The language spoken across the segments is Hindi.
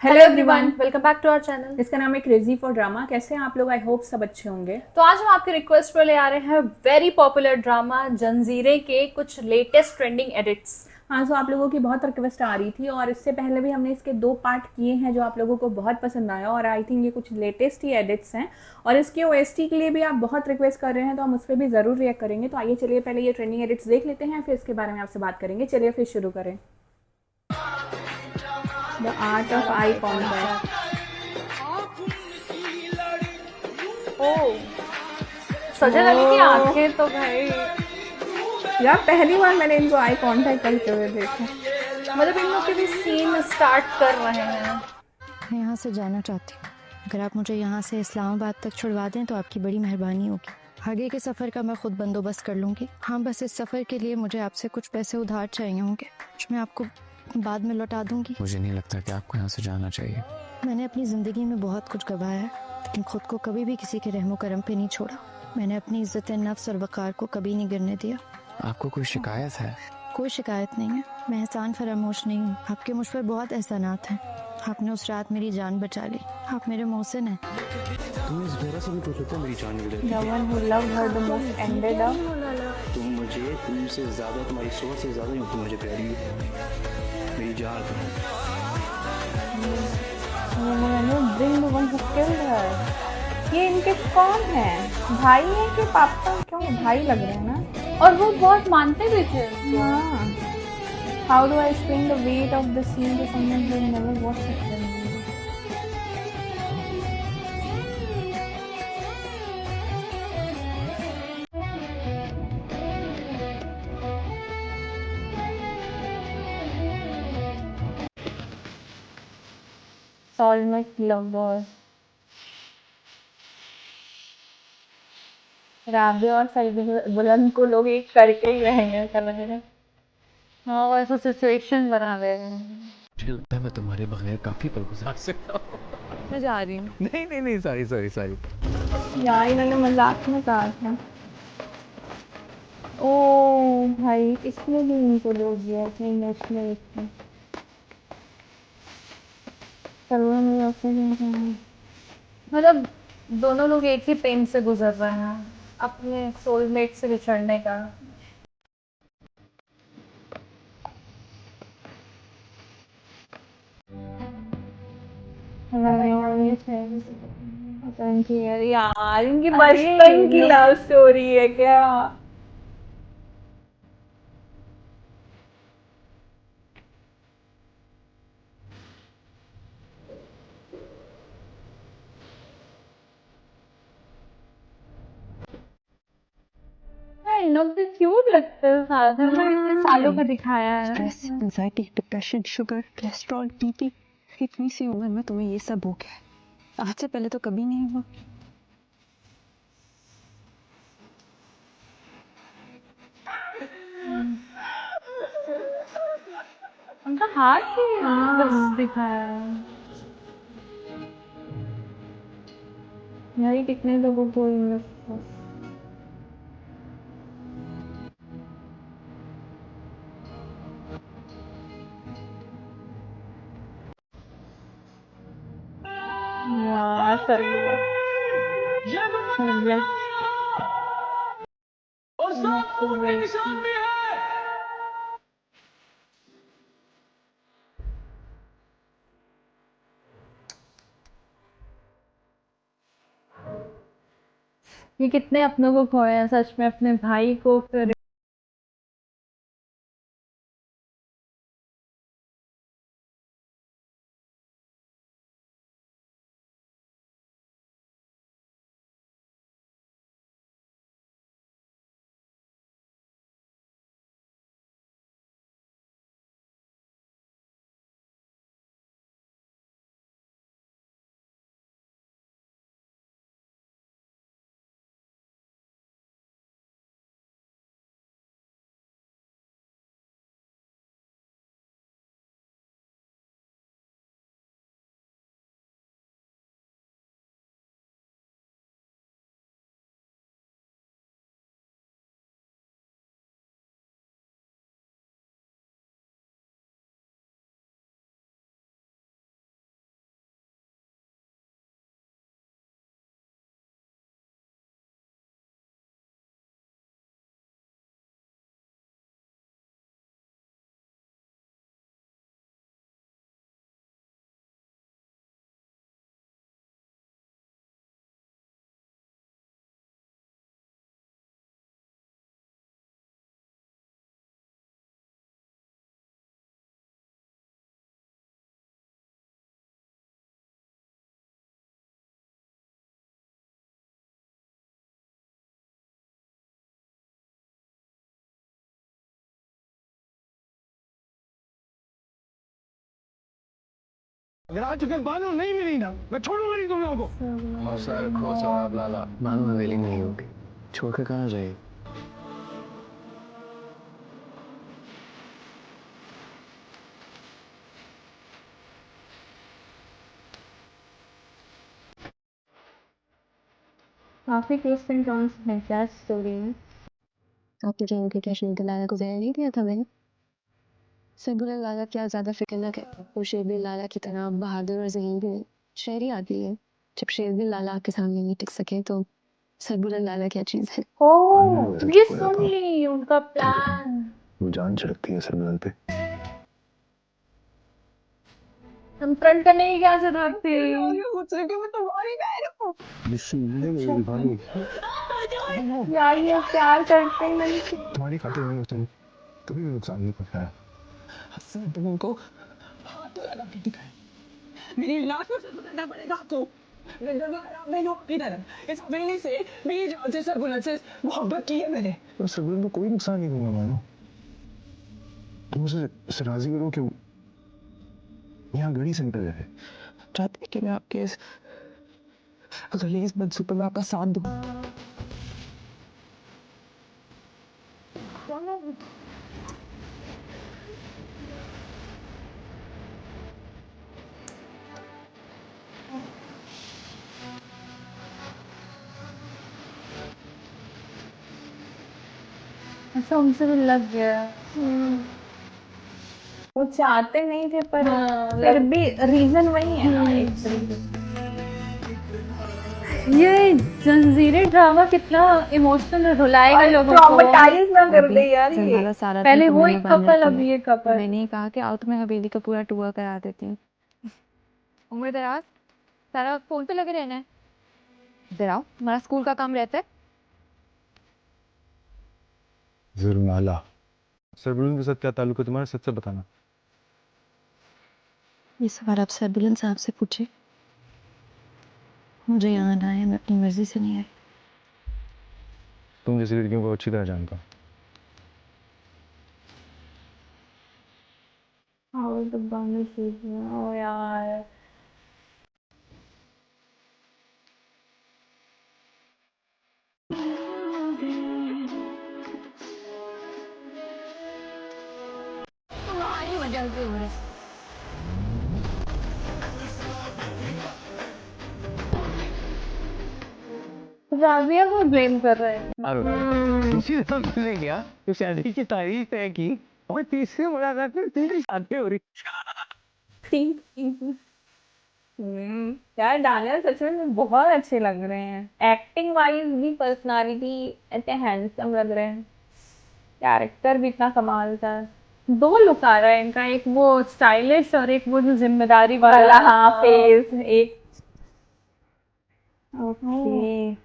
Hello everyone, welcome back to our channel. इसका नाम है क्रेजी फॉर ड्रामा। कैसे हैं आप लोग? आई होप सब अच्छे होंगे। तो आज हम आपके रिक्वेस्ट पर ले आ रहे हैं वेरी पॉपुलर ड्रामा जंजीरें के कुछ लेटेस्ट ट्रेंडिंग एडिट्स। हाँ, तो आप लोगों की बहुत रिक्वेस्ट आ रही थी और इससे पहले भी हमने इसके 2 पार्ट किए हैं जो आप लोगों को बहुत पसंद आया, और आई थिंक ये कुछ लेटेस्ट ही एडिट्स हैं। और इसके ओएसटी के लिए भी आप बहुत रिक्वेस्ट कर रहे हैं, तो हम उस पर भी ज़रूर रिएक्ट करेंगे। तो आइए चलिए पहले ये ट्रेंडिंग एडिट्स देख लेते हैं, फिर इसके बारे में आपसे बात करेंगे। चलिए फिर शुरू करें। The art of eye contact. ओह, सजन अली की ओ आंखें तो भाई, यार, पहली बार मैंने इनको आई कांटेक्ट करते हुए देखा। मतलब इन लोग के भी सीन स्टार्ट कर रहे हैं। मैं यहाँ से जाना चाहती हूँ। अगर आप मुझे यहाँ से इस्लामाबाद तक छुड़वा दें तो आपकी बड़ी मेहरबानी होगी। आगे के सफ़र का मैं खुद बंदोबस्त कर लूँगी। हाँ, बस इस सफ़र के लिए मुझे आपसे कुछ पैसे उधार चाहिए होंगे, जो मैं आपको बाद में लौटा दूँगी। मुझे नहीं लगता कि आपको यहाँ से जाना चाहिए। मैंने अपनी ज़िंदगी में बहुत कुछ गंवाया है, लेकिन खुद को कभी भी किसी के रहमो करम पे नहीं छोड़ा। मैंने अपनी इज्जत नफ्स और वक़ार को कभी नहीं गिरने दिया। आपको कोई शिकायत है? कोई शिकायत नहीं है। मैं एहसान फरामोश नहीं हूँ। आपके मुझ पर बहुत एहसानात हैं। आपने उस रात मेरी जान बचा ली। आप मेरे मोहसिन हैं। तुम इस जरा से भी पूछ सकते हो मेरी जान ले लेती। The one who loved her the most ended up. तुम मुझे तुमसे ज्यादा, तुम्हारी सोच से ज्यादा तुम मुझे प्यारी हो, मेरी जान हो। Bring the one who killed her. ये इनके कौन है? भाई है कि पापा? क्यों भाई लग रहे हैं ना? और वो बहुत मानते भी थे। हाँ। How do I explain the weight of the scene to someone who never watched it? Soulmate lover. Rabe और फरीद बुलंद को लोग एक करके ही रहेंगे, ऐसा लग रहा है। हाँ, वो ऐसा सिचुएशन बना रहे हैं। मुझे लगता है मैं तुम्हारे बगैर काफी पल गुजार सकता हूँ। मैं जा रही हूँ। नहीं नहीं नहीं, सॉरी सॉरी सॉरी। यार इन्होंने मजाक में कहा था। ओ भाई, इसमें भी इनको लोग दिया था इमोशनल इसमें। चलो मैं फिर मतलब दोनों लोग एक ही पेन से गुजर रहे हैं, अपने सोलमेट से बिछड़ने का। यार इनकी बचपन की लव स्टोरी है क्या? इन लोग भी क्यूट लगते हैं, साथ में इतने सालों का दिखाया है। Stress, anxiety, depression, sugar, cholesterol, BP. इतनी सी उम्र में तुम्हें ये सब हो गया है। आज से पहले तो कभी नहीं हुआ। उनका हाथ ही बस दिखाया है। यार ये कितने लोगों को यार सही है। ये कितने अपनों को खोए हैं सच में, अपने भाई को, फिर अगर आज तक बानू नहीं मिली ना, मैं छोड़ूंगा नहीं तुम लोगों को। हौसला रखो सौरभ लाला, मानो हवेली नहीं होगी, छोड़कर कहाँ जाएगी? काफी ट्विस्ट एंड टर्न्स है क्या स्टोरी में। आपने जो इनविटेशन के लाला को जाया नहीं किया था मैंने। सरबुला लाला क्या ज़्यादा फिक्रनाक है, वो शेरबिल लाला की तरह बहादुर और ज़हीन भी नहीं। शायरी आती है, जब शेरबिल लाला आपके सामने नहीं टिक सके तो सरबुला लाला क्या चीज़ है। ओह ये सुन ली उनका प्लान। वो जान छिड़कती है सरदार पे। कंफ्रंट करने की क्या जरूरत थी। यार ये प्यार करते हैं मैंने। तुम्हारी खातिर मैंने उसे कभी भी नुकसान नहीं पहुंचाया। हसन तुमको हाथ तो लगा के दिखाए। मेरी लाश में करना पड़ेगा आपको। मैं लोग किधर इस हवेली से मेरी जान से सरबुलंद से मोहब्बत की है मैंने। तो सरबुलंद को कोई नुकसान नहीं दूंगा मानो। तुम उसे राजी करो कि यहाँ गली से निकल जाए। चाहते कि मैं आपके इस गलीज मंसूबे में आपका साथ दूं। ऐसा उनसे भी लग गया। वो चाहते नहीं थे पर हाँ, फिर भी रीजन वही है ना एक तरीके से। ये जंजीरें ड्रामा कितना इमोशनल रुलाएगा लोगों को। ट्रॉमेटाइज ना कर दे यार ये। सरबाला सारा पहले दिन वो तुम्हें एक बांधने कपल के अब लिए। ये कपल। मैंने कहा कि आओ तुम्हें हवेली का पूरा टूर करा देती हूँ। उम्र दराज सारा फोन पे लगे रहना है। इधर आओ, हमारा स्कूल का काम रहता है। जरूर नाला। सरबुलंद के साथ क्या ताल्लुक है तुम्हारा, सच से बताना। ये सवाल आप सरबुलंद साहब से पूछे। मुझे यहाँ आना है, मैं अपनी मर्जी से नहीं आई। तुम जैसी लड़कियों को अच्छी तरह जानता हूँ। और तो बांग्ला सीख ओ यार। राबिया को ब्लेम कर रहे हैं। किसी ने तुमने क्या तो शादी की तारीख तय की और तीसरे मुलाकात में तेरी शादी हो रही। यार डानियल सच में बहुत अच्छे लग रहे हैं, एक्टिंग वाइज भी, पर्सनालिटी इतने हैंडसम लग रहे हैं, कैरेक्टर भी इतना कमाल का। दो लुक आ रहा है इनका, एक वो स्टाइलिश और एक वो जो जिम्मेदारी वाला। वाला हाँ फेस एक। ओके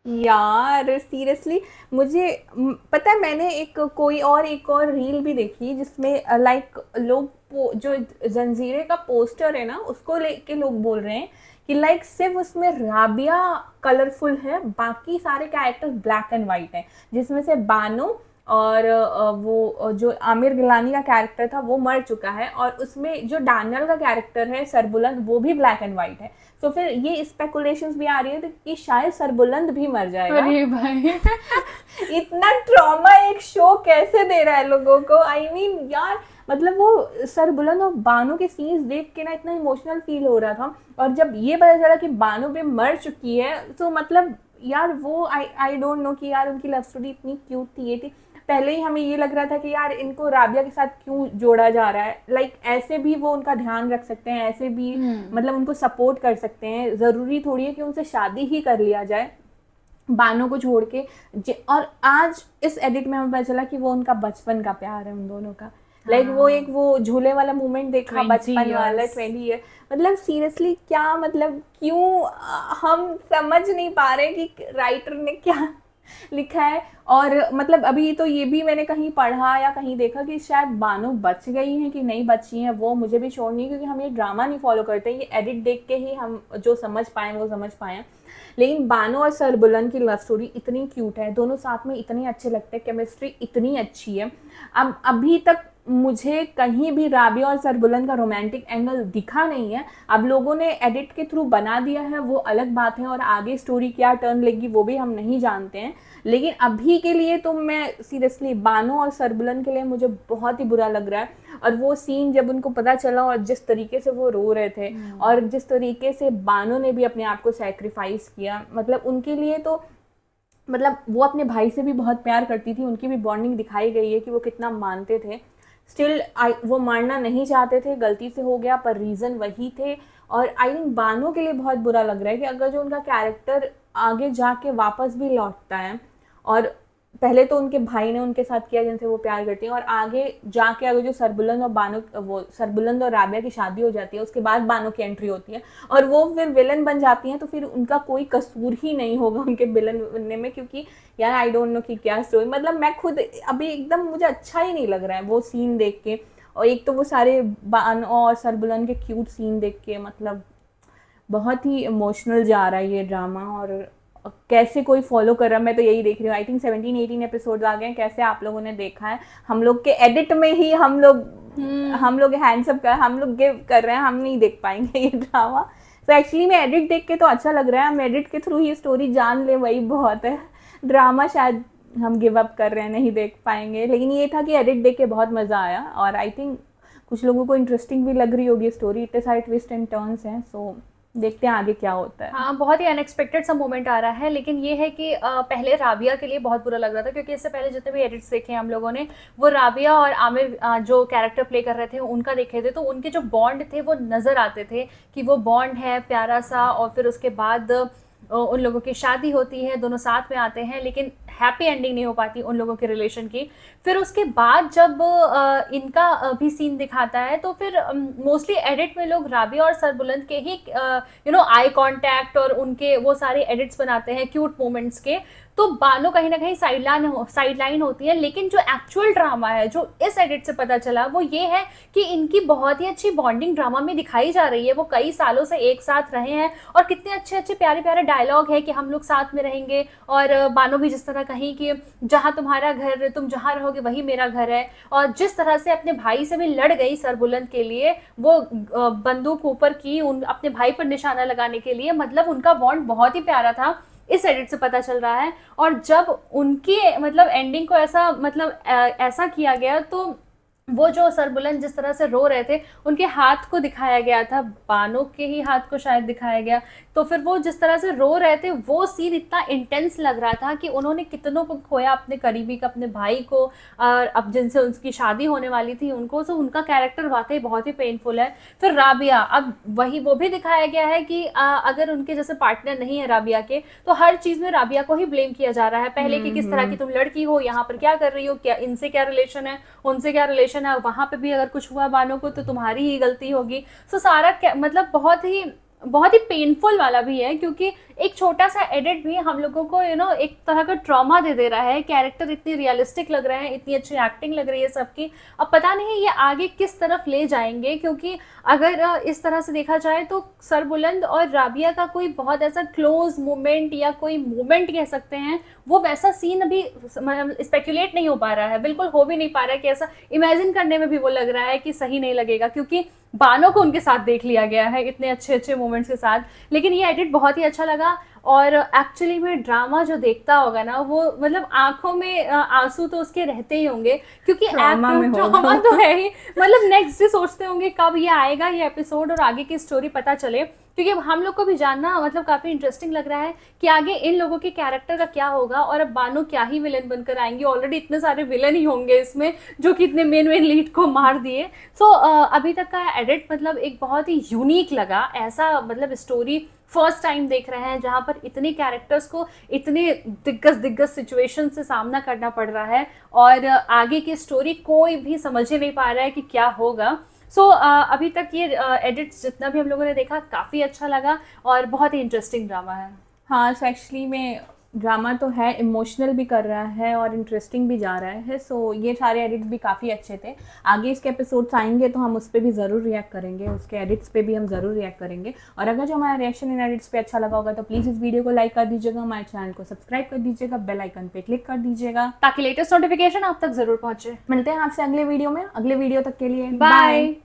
यार सीरियसली मुझे पता है, मैंने एक और रील भी देखी जिसमें लाइक लोग जो जंजीरे का पोस्टर है ना उसको लेके लोग बोल रहे हैं कि लाइक सिर्फ उसमें राबिया कलरफुल है, बाकी सारे कैरेक्टर्स ब्लैक एंड वाइट हैं, जिसमें से बानो और वो जो आमिर गिलानी का कैरेक्टर था वो मर चुका है, और उसमें जो डैनियल का कैरेक्टर है सरबुलंद वो भी ब्लैक एंड वाइट है। तो फिर ये स्पेकुलेशंस भी आ रही है कि शायद सरबुलंद भी मर जाएगा। अरे भाई इतना ट्रॉमा एक शो कैसे दे रहा है लोगों को। आई मीन यार मतलब वो सरबुलंद और बानो के सीन्स देख के ना इतना इमोशनल फील हो रहा था, और जब ये पता चला कि बानो भी मर चुकी है तो मतलब यार वो आई डोंट नो कि यार उनकी लव स्टोरी इतनी क्यूट थी। ये थी पहले ही हमें ये लग रहा था कि यार इनको राबिया के साथ क्यों जोड़ा जा रहा है, लाइक ऐसे भी वो उनका ध्यान रख सकते हैं, ऐसे भी मतलब उनको सपोर्ट कर सकते हैं, ज़रूरी थोड़ी है कि उनसे शादी ही कर लिया जाए बानो को छोड़ के। और आज इस एडिट में हमें पता चला कि वो उनका बचपन का प्यार है उन दोनों का। लाइक वो झूले वाला मोमेंट देखा, बचपन वाला 20 ईयर, मतलब सीरियसली क्या मतलब क्यों हम समझ नहीं पा रहे कि राइटर ने क्या लिखा है। और मतलब अभी तो ये भी मैंने कहीं पढ़ा या कहीं देखा कि शायद बानो बच गई हैं कि नहीं बची हैं, वो मुझे भी श्योर नहीं, क्योंकि हम ये ड्रामा नहीं फॉलो करते, ये एडिट देख के ही हम जो समझ पाएँ वो समझ पाएँ। लेकिन बानो और सरबुलंद की लव स्टोरी इतनी क्यूट है, दोनों साथ में इतने अच्छे लगते हैं, केमिस्ट्री इतनी अच्छी है। अब अभी तक मुझे कहीं भी राबिया और सरबुलंद का रोमांटिक एंगल दिखा नहीं है। अब लोगों ने एडिट के थ्रू बना दिया है, वो अलग बात है, और आगे स्टोरी क्या टर्न लेगी वो भी हम नहीं जानते हैं। लेकिन अभी के लिए तो मैं सीरियसली बानो और सरबुलंद के लिए मुझे बहुत ही बुरा लग रहा है। और वो सीन जब उनको पता चला और जिस तरीके से वो रो रहे थे और जिस तरीके से बानो ने भी अपने आप को सैक्रिफाइस किया, मतलब उनके लिए तो, मतलब वो अपने भाई से भी बहुत प्यार करती थी, उनकी भी बॉन्डिंग दिखाई गई है कि वो कितना मानते थे। स्टिल वो मारना नहीं चाहते थे, गलती से हो गया, पर रीज़न वही थे। और आई थिंक बानो के लिए बहुत बुरा लग रहा है कि अगर जो उनका कैरेक्टर आगे जाके वापस भी लौटता है, और पहले तो उनके भाई ने उनके साथ किया जिनसे वो प्यार करती हैं, और आगे जाके अगर जो सरबुलंद और बानो, वो सरबुलंद और राबिया की शादी हो जाती है, उसके बाद बानो की एंट्री होती है और वो फिर विलन बन जाती हैं, तो फिर उनका कोई कसूर ही नहीं होगा उनके विलन बनने में। क्योंकि यार आई डोंट नो कि क्या स्टोरी, मतलब मैं खुद अभी एकदम मुझे अच्छा ही नहीं लग रहा है वो सीन देख के। और एक तो वो सारे बानो और सरबुलंद के क्यूट सीन देख के, मतलब बहुत ही इमोशनल जा रहा है ये ड्रामा। और कैसे कोई फॉलो कर रहा है, मैं तो यही देख रही हूँ। आई थिंक 17-18 एपिसोड आ गए हैं। कैसे आप लोगों ने देखा है? हम लोग के एडिट में ही हम लोग हैंड्सअप कर, हम लोग गिव कर रहे हैं, हम नहीं देख पाएंगे ये ड्रामा। तो एक्चुअली में एडिट देख के तो अच्छा लग रहा है, हम एडिट के थ्रू ही स्टोरी जान ले वही बहुत है। ड्रामा शायद हम गिव अप कर रहे हैं, नहीं देख पाएंगे। लेकिन ये था कि एडिट देख के बहुत मज़ा आया, और आई थिंक कुछ लोगों को इंटरेस्टिंग भी लग रही होगी स्टोरी, इतने सारे ट्विस्ट एंड टर्न्स हैं। सो देखते हैं आगे क्या होता है। हाँ, बहुत ही अनएक्सपेक्टेड सा मोमेंट आ रहा है। लेकिन ये है कि पहले राबिया के लिए बहुत बुरा लग रहा था, क्योंकि इससे पहले जितने भी एडिट्स देखे हम लोगों ने, वो राबिया और आमिर जो कैरेक्टर प्ले कर रहे थे उनका देखे थे, तो उनके जो बॉन्ड थे वो नज़र आते थे कि वो बॉन्ड है प्यारा सा। और फिर उसके बाद उन लोगों की शादी होती है, दोनों साथ में आते हैं, लेकिन हैप्पी एंडिंग नहीं हो पाती उन लोगों के रिलेशन की। फिर उसके बाद जब इनका भी सीन दिखाता है, तो फिर मोस्टली एडिट में लोग राबिया और सरबुलंद के ही आई कांटेक्ट और उनके वो सारे एडिट्स बनाते हैं क्यूट मोमेंट्स के। तो बानो कहीं ना कहीं साइडलाइन होती है। लेकिन जो एक्चुअल ड्रामा है, जो इस एडिट से पता चला, वो ये है कि इनकी बहुत ही अच्छी बॉन्डिंग ड्रामा में दिखाई जा रही है। वो कई सालों से एक साथ रहे हैं, और कितने अच्छे अच्छे प्यारे प्यारे डायलॉग है कि हम लोग साथ में रहेंगे। और बानो भी जिस तरह कही कि जहाँ तुम्हारा घर, तुम जहाँ रहोगे वही मेरा घर है। और जिस तरह से अपने भाई से भी लड़ गई सरबुलंद के लिए, वो बंदूक ऊपर की अपने भाई पर निशाना लगाने के लिए, मतलब उनका बॉन्ड बहुत ही प्यारा था, इस एडिट से पता चल रहा है। और जब उनकी मतलब एंडिंग को ऐसा किया गया, तो वो जो सरबुलंद जिस तरह से रो रहे थे, उनके हाथ को दिखाया गया था, बानो के ही हाथ को शायद दिखाया गया। तो फिर वो जिस तरह से रो रहे थे, वो सीन इतना इंटेंस लग रहा था कि उन्होंने कितनों को खोया, अपने करीबी का, अपने भाई को, और अब जिनसे उनकी शादी होने वाली थी उनको। तो उनका कैरेक्टर वाकई बहुत ही पेनफुल है। फिर राबिया, अब वही वो भी दिखाया गया है कि अगर उनके जैसे पार्टनर नहीं है राबिया के, तो हर चीज़ में राबिया को ही ब्लेम किया जा रहा है। पहले कि किस तरह की तुम लड़की हो, यहाँ पर क्या कर रही हो, क्या इनसे क्या रिलेशन है, उनसे क्या रिलेशन है, वहाँ पे भी अगर कुछ हुआ बानो को तो तुम्हारी ही गलती होगी। सो सारा मतलब बहुत ही पेनफुल वाला भी है, क्योंकि एक छोटा सा एडिट भी हम लोगों को एक तरह का ट्रॉमा दे रहा है। कैरेक्टर इतनी रियलिस्टिक लग रहे हैं, इतनी अच्छी एक्टिंग लग रही है सबकी। अब पता नहीं ये आगे किस तरफ ले जाएंगे, क्योंकि अगर इस तरह से देखा जाए तो सरबुलंद और राबिया का कोई बहुत ऐसा क्लोज मोमेंट या कोई मोमेंट कह सकते हैं, वो वैसा सीन अभी स्पेकुलेट नहीं हो पा रहा है, बिल्कुल हो भी नहीं पा रहा है कि ऐसा इमेजिन करने में भी वो लग रहा है कि सही नहीं लगेगा, क्योंकि बानो को उनके साथ देख लिया गया है इतने अच्छे अच्छे मोमेंट्स के साथ। लेकिन ये एडिट बहुत ही अच्छा लगा। और एक्चुअली में ड्रामा जो देखता होगा ना, वो मतलब आंखों में आंसू तो उसके रहते ही होंगे, क्योंकि ड्रामा तो है ही। मतलब नेक्स्ट डे सोचते होंगे कब ये आएगा ये एपिसोड और आगे की स्टोरी पता चले, क्योंकि हम लोग को भी जानना मतलब काफ़ी इंटरेस्टिंग लग रहा है कि आगे इन लोगों के कैरेक्टर का क्या होगा, और अब बानो क्या ही विलन बनकर आएंगे। ऑलरेडी इतने सारे विलन ही होंगे इसमें, जो कि इतने मेन लीड को मार दिए। सो अभी तक का एडिट मतलब एक बहुत ही यूनिक लगा। ऐसा मतलब स्टोरी फर्स्ट टाइम देख रहे हैं जहाँ पर इतने कैरेक्टर्स को इतने दिग्गज सिचुएशन से सामना करना पड़ रहा है, और आगे की स्टोरी कोई भी समझ ही नहीं पा रहा है कि क्या होगा। सो अभी तक ये एडिट्स जितना भी हम लोगों ने देखा काफ़ी अच्छा लगा, और बहुत ही इंटरेस्टिंग ड्रामा है। हाँ, सो एक्चुअली में ड्रामा तो है, इमोशनल भी कर रहा है और इंटरेस्टिंग भी जा रहा है। सो ये सारे एडिट्स भी काफ़ी अच्छे थे। आगे इसके एपिसोड्स आएंगे तो हम उस पर भी ज़रूर रिएक्ट करेंगे, उसके एडिट्स पे भी हम ज़रूर रिएक्ट करेंगे। और अगर जो हमारा रिएक्शन इन एडिट्स पे अच्छा लगा होगा तो प्लीज़ इस वीडियो को लाइक कर दीजिएगा, हमारे चैनल को सब्सक्राइब कर दीजिएगा, बेल आइकन पे क्लिक कर दीजिएगा ताकि लेटेस्ट नोटिफिकेशन आप तक जरूर पहुंचे। मिलते हैं आपसे अगले वीडियो में। अगले वीडियो तक के लिए बाय।